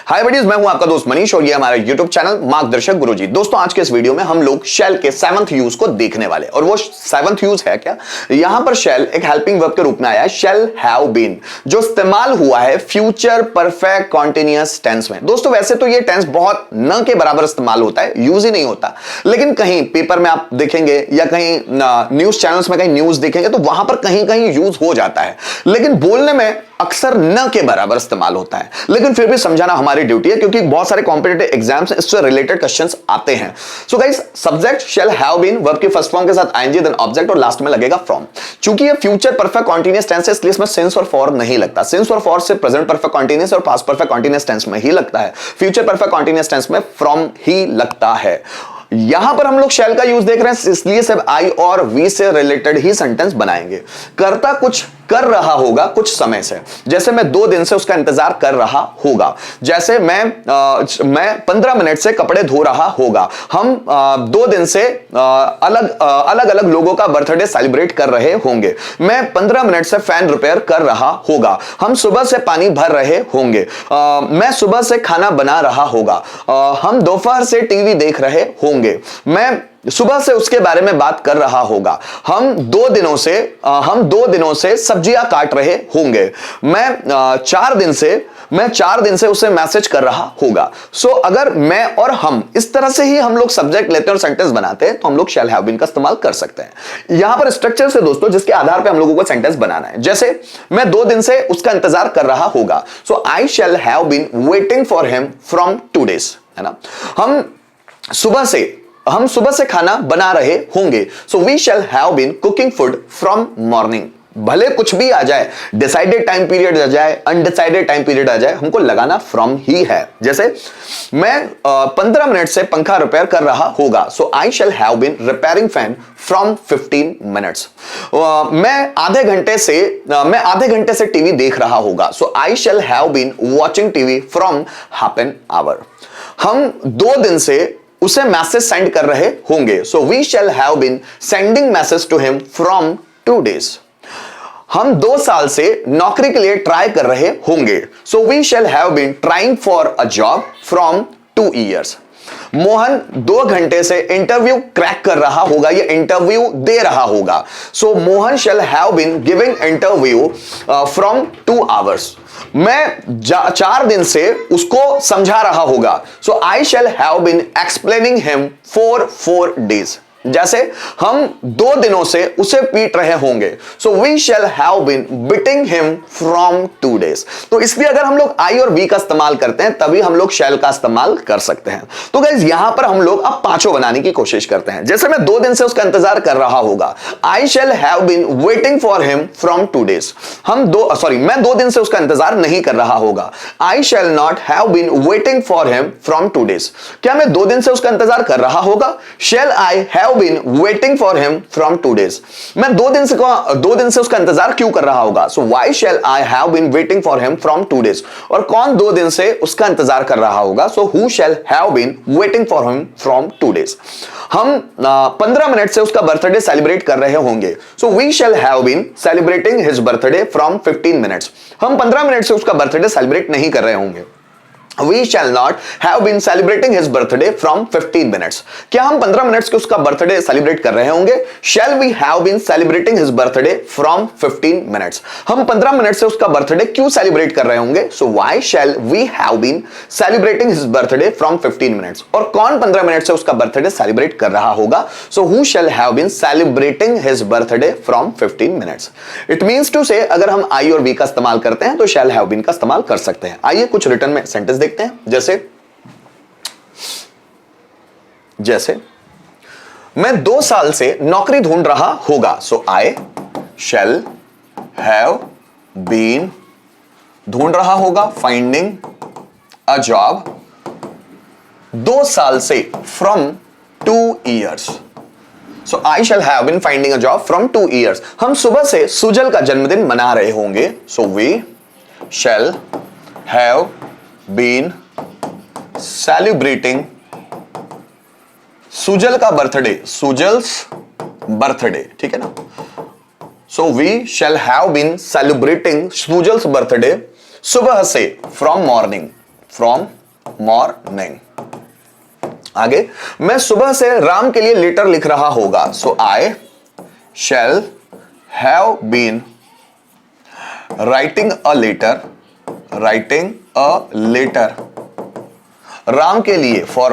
हाय buddies, मैं हूं आपका दोस्त मनीष और ये हमारा यूट्यूब चैनल मार्गदर्शक गुरुजी। दोस्तों आज के इस वीडियो में हम लोग शेल के 7th यूज को देखने वाले और वो 7th यूज है क्या, यहां पर शेल एक हेल्पिंग वर्ब के रूप में आया है, शेल हैव बीन, जो इस्तेमाल हुआ है फ्यूचर परफेक्ट कॉन्टिन्यूअस टेंस में। दोस्तों वैसे तो ये टेंस बहुत न के बराबर इस्तेमाल होता है, यूज ही नहीं होता, लेकिन कहीं पेपर में आप देखेंगे या कहीं न्यूज चैनल्स में कहीं न्यूज देखेंगे तो वहां पर कहीं कहीं यूज हो जाता है, लेकिन बोलने में अक्सर न के बराबर इस्तेमाल होता है। लेकिन फिर भी समझाना हमारी ड्यूटी है क्योंकि बहुत सारे कॉम्पिटिटिव एग्जाम्स इससे रिलेटेड क्वेश्चंस आते हैं। So guys, subject shall have been, verb के फर्स्ट फॉर्म के साथ आईएनजी देन ऑब्जेक्ट और लास्ट में लगेगा फ्रॉम। चूंकि ये फ्यूचर परफेक्ट कॉन्टिन्यूअस टेंस है इसलिए इसमें सिंस और फॉर नहीं लगता। सिंस और फॉर से प्रेजेंट परफेक्ट कॉन्टिन्यूअस और पास्ट परफेक्ट कॉन्टिन्यूअस टेंस में ही लगता है। फ्यूचर परफेक्ट कॉन्टिन्यूअस टेंस में फ्रॉम ही लगता है। यहां पर हम लोग शेल का यूज देख रहे हैं इसलिए सिर्फ आई और वी से रिलेटेड ही सेंटेंस बनाएंगे। करता कुछ कर रहा होगा कुछ समय से, जैसे मैं 2 दिन से उसका इंतजार कर रहा होगा, जैसे मैं 15 मिनट से कपड़े धो रहा होगा। हम 2 दिन से अलग अलग लोगों का बर्थडे सेलिब्रेट कर रहे होंगे। मैं 15 मिनट से फैन रिपेयर कर रहा होगा। हम सुबह से पानी भर रहे होंगे। मैं सुबह से खाना बना रहा होगा। हम दोपहर से टीवी देख रहे होंगे। मैं सुबह से उसके बारे में बात कर रहा होगा। हम 2 दिनों से सब्जियां काट रहे होंगे। मैं 4 दिन से उसे मैसेज कर रहा होगा। सो अगर मैं और हम इस तरह से ही हम लोग सब्जेक्ट लेते हैं और सेंटेंस बनाते हैं तो हम लोग शेल हैव बीन का इस्तेमाल कर सकते हैं। यहां पर स्ट्रक्चर से दोस्तों जिसके आधार पर हम लोगों को सेंटेंस बनाना है, जैसे मैं 2 दिन से उसका इंतजार कर रहा होगा। So I shall have been waiting for him from 2 days, है ना। हम सुबह से खाना बना रहे होंगे। So we shall have been cooking food from morning. भले कुछ भी आ जाए, डिसाइडेड टाइम पीरियड आ जाए, अनडिसाइडेड टाइम पीरियड आ जाए, हमको लगाना फ्रॉम ही है। जैसे मैं 15 मिनट से पंखा रिपेयर कर रहा होगा। So I shall have been repairing fan from 15 minutes. मैं आधे घंटे से टीवी देख रहा होगा। So I shall have been watching TV from half an hour. हम 2 दिन से उसे मैसेज सेंड कर रहे होंगे। So we shall have been sending message to him from 2 days। हम 2 साल से नौकरी के लिए ट्राई कर रहे होंगे। So we shall have been trying for a job from 2 years। Mohan 2 घंटे से इंटरव्यू क्रैक कर रहा होगा या इंटरव्यू दे रहा होगा। So Mohan shall have been giving interview from 2 hours। मैं 4 दिन से उसको समझा रहा होगा। So I shall have been explaining him for 4 days। जैसे हम 2 दिनों से उसे पीट रहे होंगे। So we shall have been beating him from 2 days। तो इसलिए अगर हम लोग आई और बी का इस्तेमाल करते हैं तभी हम लोग शैल का इस्तेमाल कर सकते हैं। तो गाइस यहां पर हम लोग अब पांचों बनाने की कोशिश करते हैं। जैसे मैं 2 दिन से उसका इंतजार कर रहा होगा। I shall have been waiting for him from 2 days। मैं 2 दिन से उसका इंतजार नहीं कर रहा होगा। I shall not have been waiting for him from 2 days। क्या मैं 2 दिन से उसका इंतजार कर रहा होगा? Shall I have been waiting for him from 2 days। मैं 2 दिन से उसका इंतजार क्यों कर रहा होगा? So why shall I have been waiting for him from 2 days। और कौन 2 दिन से उसका इंतजार कर रहा होगा? So who shall have been waiting for him from 2 days। हम 15 मिनट से उसका बर्थडे सेलिब्रेट कर रहे होंगे। So we shall have been celebrating his birthday from 15 minutes। हम 15 मिनट से उसका बर्थडे सेलिब्रेट नहीं कर रहे होंगे। We shall not have been celebrating his birthday from 15 minutes। क्या हम 15 मिनट से उसका बर्थडे सेलिब्रेट कर रहे होंगे? Shall we have been celebrating his birthday from 15 minutes। हम 15 मिनट से उसका बर्थडे क्यों सेलिब्रेट कर रहे होंगे? So why shall we have been celebrating his birthday from 15 minutes। और कौन 15 मिनट से उसका बर्थडे सेलिब्रेट कर रहा होगा? So who shall have been celebrating his birthday from 15 minutes। It means to say अगर हम I और B का इस्तेमाल करते हैं तो shall have been का इस्तेमाल कर सकते हैं। आइए कुछ रिटर्न में सेंटेंस देखते हैं। जैसे मैं 2 साल से नौकरी ढूंढ रहा होगा। So I shall have been, ढूंढ रहा होगा, फाइंडिंग अ जॉब, 2 साल से from 2 years। So I shall have been finding a job from 2 years। हम सुबह से सुजल का जन्मदिन मना रहे होंगे। So we shall have been celebrating Sujal का बर्थडे, सुजल्स बर्थडे, ठीक है ना। So we shall have been celebrating Sujal's birthday सुबह से, फ्रॉम मॉर्निंग, फ्रॉम मॉर्निंग। आगे मैं सुबह से राम के लिए लेटर लिख रहा होगा, so I shall have been writing a letter, writing a letter Ram के लिए, फॉर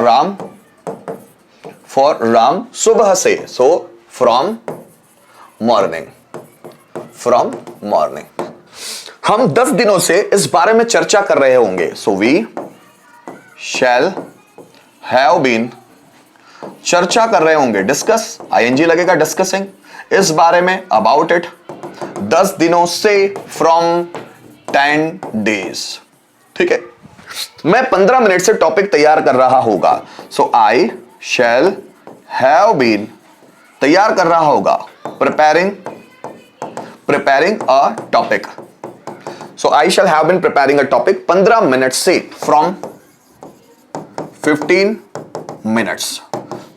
राम सुबह से, so from morning, from morning. हम 10 दिनों से इस बारे में चर्चा कर रहे होंगे, so we shall have been, चर्चा कर रहे होंगे, डिस्कस, आईएनजी लगेगा, डिस्कसिंग, इस बारे में, अबाउट इट, 10 दिनों से, फ्रॉम 10 डेज। ठीक है, मैं 15 मिनट से टॉपिक तैयार कर रहा होगा, so I shall have been, तैयार कर रहा होगा, preparing a topic, so I shall have been preparing a topic 15 minute से, फ्रॉम 15 मिनट्स,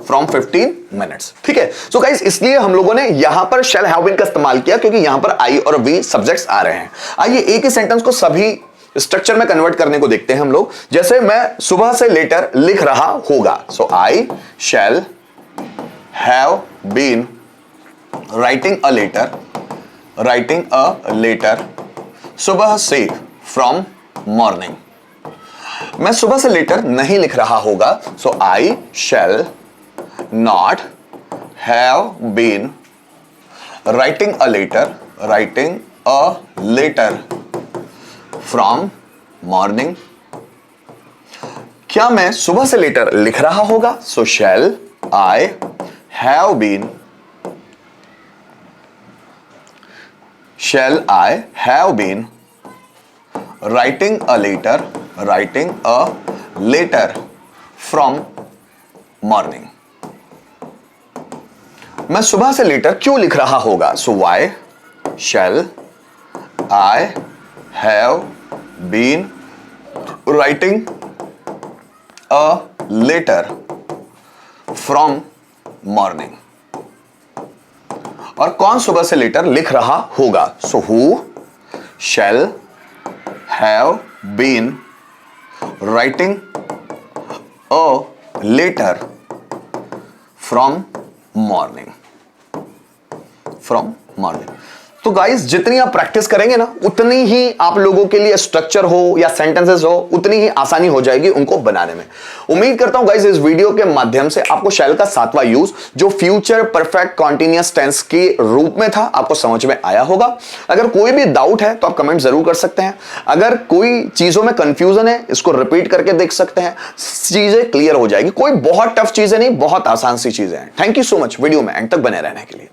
फ्रॉम 15 मिनट्स। ठीक है, सो गाइस इसलिए हम लोगों ने यहां पर शैल हैव बीन का इस्तेमाल किया, क्योंकि यहां पर आई और वी सब्जेक्ट्स आ रहे हैं। आइए एक ही सेंटेंस को सभी स्ट्रक्चर में कन्वर्ट करने को देखते हैं हम लोग। जैसे मैं सुबह से लेटर लिख रहा होगा, so I shall have been writing a letter, writing a letter सुबह से, फ्रॉम मॉर्निंग। मैं सुबह से लेटर नहीं लिख रहा होगा, so I shall not have been writing a letter, writing a letter from morning. क्या मैं सुबह से लेटर लिख रहा होगा, so shall I have been, shall I have been writing a letter, writing a letter from morning. मैं सुबह से लेटर क्यों लिख रहा होगा, so why shall I have been writing a letter from morning. और कौन सुबह से लेटर लिख रहा होगा, सो who shall have been writing a letter from morning, from morning. तो गाइस जितनी आप प्रैक्टिस करेंगे ना, उतनी ही आप लोगों के लिए स्ट्रक्चर हो या सेंटेंसेस हो, उतनी ही आसानी हो जाएगी उनको बनाने में। उम्मीद करता हूं गाइस इस वीडियो के माध्यम से आपको शैल का 7वां यूज, जो फ्यूचर परफेक्ट कॉन्टिन्यूअस टेंस के रूप में था, आपको समझ में आया होगा। अगर कोई भी डाउट है तो आप कमेंट जरूर कर सकते हैं। अगर कोई चीजों में कंफ्यूजन है, इसको रिपीट करके देख सकते हैं, चीजें क्लियर हो जाएगी। कोई बहुत टफ चीजें नहीं, बहुत आसान सी चीजें हैं। Thank you so much video में एंड तक बने रहने के लिए।